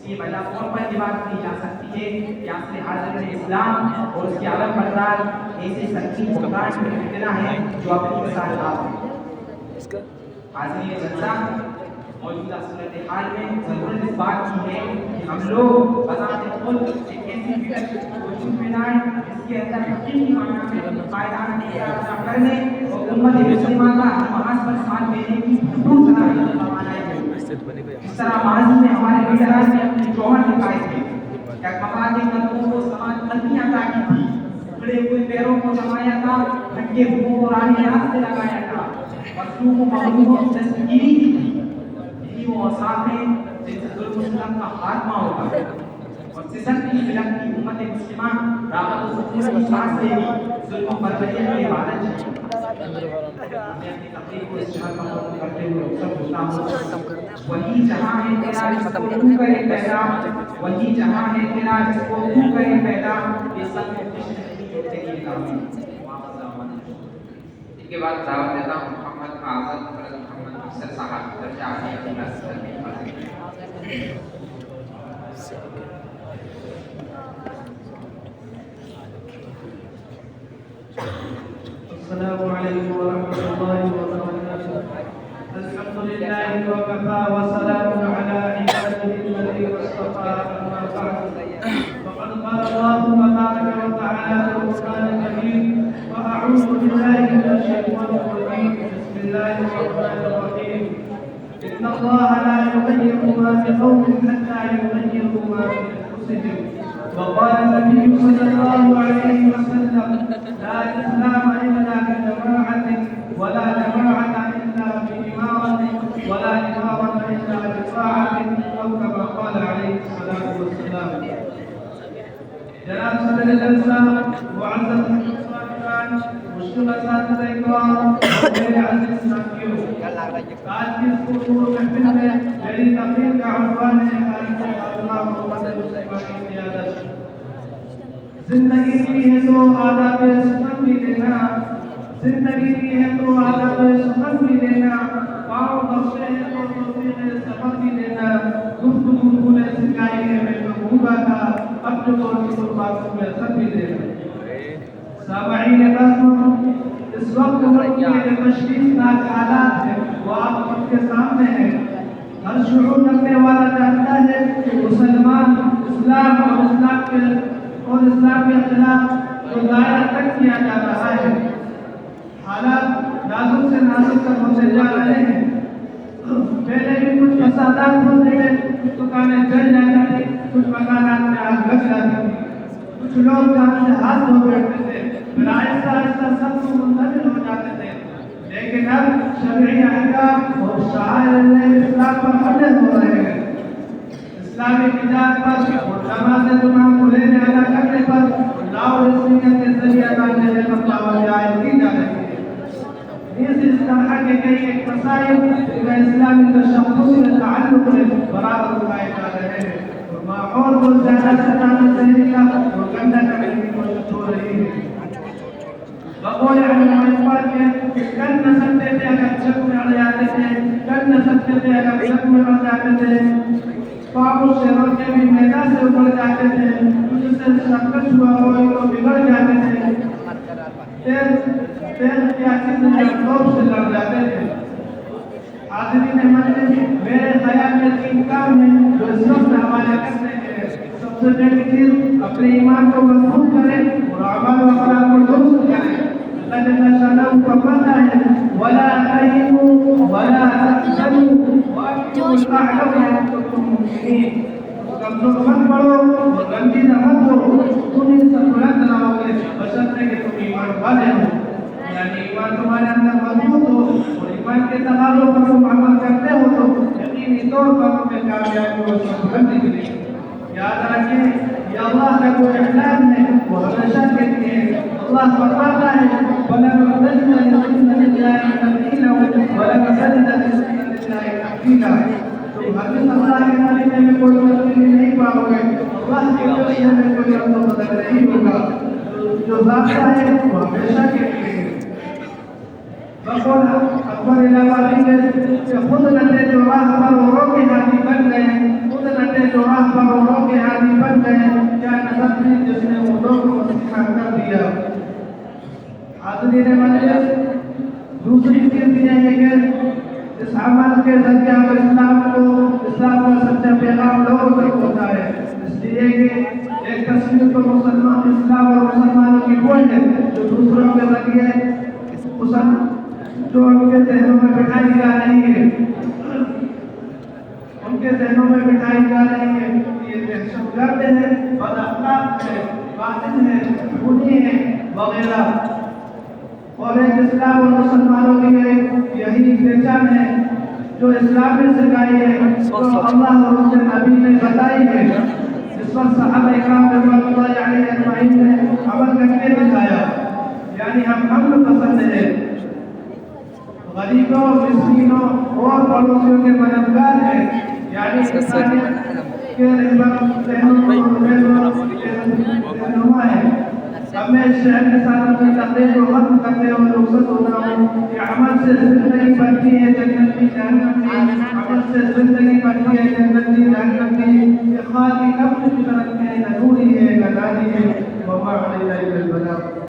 یہ وجہ طور پر یہ بات کی جا سکتی ہے کہ عصر حاضر میں اسلام اور اس کے عالم بردار ایسے سچی بحران میں مبتلا ہے جو اپنی مثال آپ ہے۔ حاضرین جلسہ، موجودہ صورتحال میں ضرورت اس بات کی ہے کہ ہم لوگ بذات خود ایک ایسی فکر وجود میں لائیں جس کے اندر حقیقی معنی میں قائدانہ اراده کرنے اور امت مسلمہ کا محاذ پر ساتھ دینے کی بھرپور صلاحیت بنائے ہوئے۔ اس طرح ماضی میں ہمارے لیڈران نے اپنے جوہر دکھائے تھے، مفاد قلبوں کو سماج قلبی عطا کی تھی، کھڑے ہوئے پیروں کو جمایا تھا، تھکے ہوں کو راہ راست سے لگایا تھا، مظلوم و مظلوموں کی دستگیری کی تھی۔ یہی وہ اوصاف ہیں جن سے ظلم و ستم کا خاتمہ ہوگا اور سسکتی بلکتی امت مسلمہ راحت و سکون کی سانس لے گی، ظلم و بربریت کے عبادت ہے۔ میں اپنی تقریر کو اس شہر کا مطلب کرتے ہوئے رخصت ہوتا ہوں۔ وہی جہاں ہے تیرا جس کو تو کرے پیدا، وہی جہاں ہے تیرا جس کو تو کرے پیدا، یہ سب کچھ نہیں جو تیری کامی۔ اس کے بعد دعوت دیتا ہوں محمد اعظم محمد افسر صاحب درجہ عالیہ یونیورسٹی السلام علیکم ورحمۃ اللہ وبرکاتہ۔ وكفى وسلام على عباده الذين اصطفى أما بعد فقد قال الله تبارك وتعالى في القرآن الكريم وأعوذ بالله من الشيطان الرجيم بسم الله الرحمن الرحيم إن الله لا يغير ما بقوم حتى يغيروا ما بأنفسهم وقال النبي صلى الله عليه وسلم لا إسلام إلا بجماعة ولا جماعة إلا بإمارة ولا إمارة إلا بطاعة أو كما قال عليه الصلاة والسلام. جناب صدر الجلسة معزز الصالحان مشكور اساتذہ اکرام میرے عزیز ساتھیوں، آج کی اس خصوصی محفل میں میری تقریر کا عنوان ہے قیادت. زندگی کی ہے تو آداب سخن بھی دینا، زندگی کی ہے تو آداب سخن بھی دینا، پاؤں بخشے ہیں تو توفیق سفر بھی دینا، گفتگو بھولے سکھائی ہے میں محبوبہ کا اپنے کو باتوں میں اثر بھی دینا. سامعین کرام، اس وقت ملک کے تشویشناک حالات ہیں وہ آپ سب کے سامنے ہیں. ہر شعور رکھنے والا جانتا ہے کہ مسلمان اسلام اور اسلام کے خلاف جو دائرہ تک کیا جا رہا ہے. حالات نازک سے نازک تر ہوتے جا رہے ہیں. پہلے بھی کچھ فسادات ہوتے ہیں، کچھ دکانیں جل جاتی تھی، کچھ مکانات میں آگ لگ جاتی تھی، کچھ لوگ جان سے ہاتھ دھو بیٹھتے تھے، پھر آہستہ آہستہ سب کو منتقل ہو جاتے تھے. لیکن اب شرعی احکام اور شعائر اسلام پر حملے ہو رہے ہیں. اسلامی مزاج پر اور نماز جمعہ کو لینے ادا کرنے پر لاؤ رسمیت کے ذریعے ادا کرنے پر پابندی عائد کی جا رہی ہے. اس طرح کے کئی ایک مسائل جو اسلامی تشخص سے تعلق ہے برابر اٹھائے جا رہے ہیں اور ماحول کو زیادہ ستانے زہریلا اور گندا کرنے کی کوشش ہو رہی ہے. بقول علماء اقبال کے کر نہ سکتے تھے اگر چھت میں اڑ جاتے تھے، کر نہ سکتے تھے اگر چھت میں اڑ جاتے تھے، پاپوں سے روکے بھی میدان سے اڑ جاتے تھے، کچھ سے شکش ہوا ہوئی تو بگڑ جاتے تھے، تیز کیا چیز لوگ سے لڑ جاتے تھے. حاضرین مجلس، میرے خیال میں تین کام ہیں جو اس وقت حوالے کرنے ہیں. سب سے پہلی چیز اپنے ایمان کو مضبوط کریں اور اعمال و اخلاق کو درست کریں. اللہ جل شانہ کو فرماتا ہے ولا تهنوا ولا تحزنوا وانتم الاعلون ان كنتم مؤمنين. کمزور مت پڑو اور غمگین مت ہو، تم ان سے بلند رہو گے بشرطے کہ تم ایمان والے ہو. یعنی ایمان تمہارے اندر مضبوط ہو اور ایمان کے تقاضوں پر تم عمل کرتے ہو تو یقینی طور پر تمہیں کامیابی اور بلندی ملے گی. یاد رکھیں یہ اللہ کا کوئی اعلان ہے، وہ ہمیشہ کہتے ہیں. اللہ فرماتا ہے وَلَنُخْرِجْنَ لِسُنَّةِ اللَّهِ تَبْدِيلًا وَلَنُزَيِّنَنَّ لِسُنَّةِ اللَّهِ تَحْوِيلًا. تم ہرگز اللہ کے طریقے میں کوئی تبدیلی نہیں پاؤ گے، اللہ کے طریقے میں کوئی رد و بدل نہیں ہوگا. جو ضابطہ ہے وہ ہمیشہ کے لیے ہے. بقول اکبر الہی کہ خود نٹے جو راہ پر اوروں کے ہاتھی بن گئے، خود نٹے جو راہ پر اوروں کے ہاتھی بن گئے، کیا نظر تھی جس نے اونٹوں کو مسیحا کر دیا. حاضرین مجلس، دوسری چیز یہ ہے کہ اس عمل کے ذریعے ہم اسلام کا سچا پیغام لوگوں تک ہوتا ہے. اس لیے کہ ایک تصویر تو مسلمان اسلام اور مسلمانوں کی وہ ہے جو دوسروں کے ذریعے جو ان کے ذہنوں میں بٹھائی جا رہی ہے، ان کے ذہنوں میں بٹھائی جا رہی ہے. یہ دہشت گرد ہے، بد اخلاق ہے، باطل ہے، خونی ہے وغیرہ. اور ایک اسلام اور مسلمانوں کی یہی پہچان ہے جو اسلام نے سکھائی ہے، جو اللہ اور اس کے نبی نے بتائی ہے، جس پر صحابہ اکرام رضوان اللہ علیہ اجمعین نے عمل کر کے دکھایا. یعنی ہم امن پسند ہیں، غریبوں، مسکینوں اور پڑوسیوں کے مددگار ہیں. یعنی انسانیت کے رہنما ہے. اب میں اس شہر کے ساتھ اپنی تقریر کو ختم کرتے ہوئے رخصت ہوتا ہوں کہ عمل سے زندگی بنتی ہے جنت کی جہنم کی، عمل سے زندگی بنتی ہے جنت کی جہنم کی. یہ خالی نفس کی طرف ہے، نہ نوری ہے نہ ناری ہے.